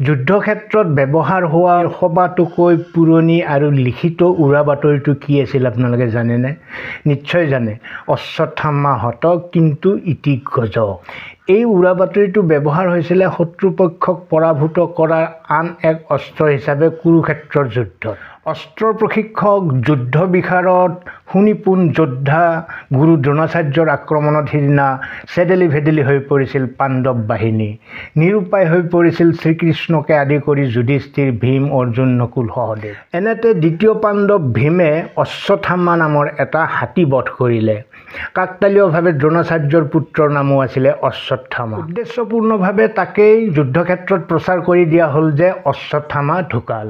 যুদ্ধক্ষেত্ৰত ব্যৱহাৰ হোৱা সবাতোকৈ পুৰণি আৰু লিখিত উৰা বাতৰিটো কি আছিল আপোনালোকে জানেনে? নিশ্চয় জানে, অশ্বত্থামা হত কিন্তু ইতি গজ। এই উৰা বাতৰিটো ব্যৱহাৰ হৈছিলে শত্ৰুপক্ষক পৰাভূত কৰাৰ আন এক অস্ত্ৰ হিচাপে কুৰুক্ষেত্ৰৰ যুদ্ধত। অস্ত্ৰৰ প্ৰশিক্ষক, যুদ্ধ বিশাৰদ, সুনিপুণ যোদ্ধা গুৰু দ্ৰোণাচাৰ্যৰ আক্ৰমণত সিদিনা চেদেলি ভেদেলি হৈ পৰিছিল পাণ্ডৱ বাহিনী। নিৰুপায় হৈ পৰিছিল শ্ৰীকৃষ্ণকে আদি কৰি যুধিষ্ঠিৰ, ভীম, অৰ্জুন, নকুল, সহদেৱ। এনেতে দ্বিতীয় পাণ্ডৱ ভীমে অশ্বত্থামা নামৰ এটা হাতী বধ কৰিলে। কাকতালীয়ভাৱে দ্ৰোণাচাৰ্যৰ পুত্ৰৰ নামো আছিলে অশ্বত্থামা। উদ্দেশ্যপূৰ্ণভাৱে তাকেই যুদ্ধক্ষেত্ৰত প্ৰচাৰ কৰি দিয়া হ'ল যে অশ্বত্থামা ঢুকাল।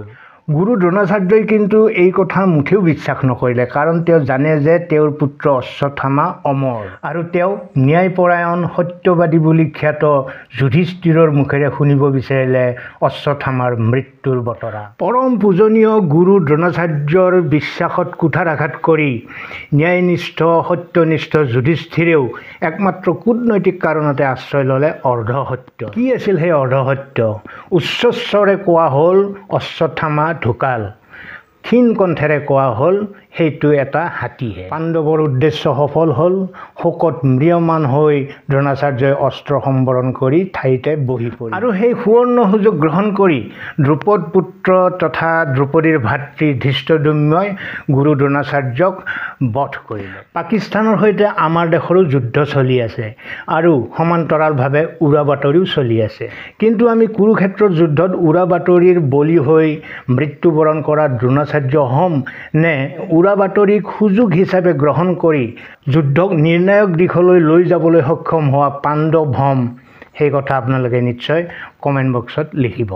গুৰু দ্ৰোণাচাৰ্যই কিন্তু এই কথা মুঠেও বিশ্বাস নকৰিলে, কাৰণ তেওঁ জানে যে তেওঁৰ পুত্ৰ অশ্বত্থামা অমৰ আৰু তেওঁ ন্যায়পৰায়ণ সত্যবাদী বুলি খ্যাত যুধিষ্ঠিৰৰ মুখেৰে শুনিব বিচাৰিলে অশ্বত্থামাৰ মৃত্যুৰ বতৰা। পৰম পূজনীয় গুৰু দ্ৰোণাচাৰ্যৰ বিশ্বাসত কুঠাৰাঘাত কৰি ন্যায়নিষ্ঠ সত্যনিষ্ঠ যুধিষ্ঠিৰেও একমাত্ৰ কূটনৈতিক কাৰণতে আশ্ৰয় ল'লে অৰ্ধসত্য। কি আছিল সেই অৰ্ধসত্য? উচ্চস্বৰে কোৱা হ'ল অশ্বত্থামা ঢুকাল, ক্ষীণ কণ্ঠেৰে কোৱা হ'ল সেইটো এটা হাতীহে। পাণ্ডৱৰ উদ্দেশ্য সফল হ'ল। শোকত ম্ৰিয়মান হৈ দ্ৰোণাচাৰ্যই অস্ত্ৰ সম্বৰণ কৰি ঠাইতে বহি পৰিল আৰু সেই সুৱৰ্ণ সুযোগ গ্ৰহণ কৰি দ্ৰুপদ পুত্ৰ তথা দ্ৰৌপদীৰ ভাতৃ ধৃষ্টদ্যুম্নই গুৰু দ্ৰোণাচাৰ্যক বধ কৰিলে। পাকিস্তানৰ সৈতে আমাৰ দেশৰো যুদ্ধ চলি আছে আৰু সমান্তৰালভাৱে উৰা বাতৰিও চলি আছে। কিন্তু আমি কুৰুক্ষেত্ৰৰ যুদ্ধত উৰা বাতৰিৰ বলি হৈ মৃত্যুবৰণ কৰা দ্ৰোণাচাৰ্য হ'ম নে উৰা বাতৰিক সুযোগ হিচাপে গ্ৰহণ কৰি যুদ্ধক নিৰ্ণায়ক দিশলৈ লৈ যাবলৈ সক্ষম হোৱা পাণ্ডৱ হ'ম, সেই কথা আপোনালোকে নিশ্চয় কমেণ্ট বক্সত লিখিব।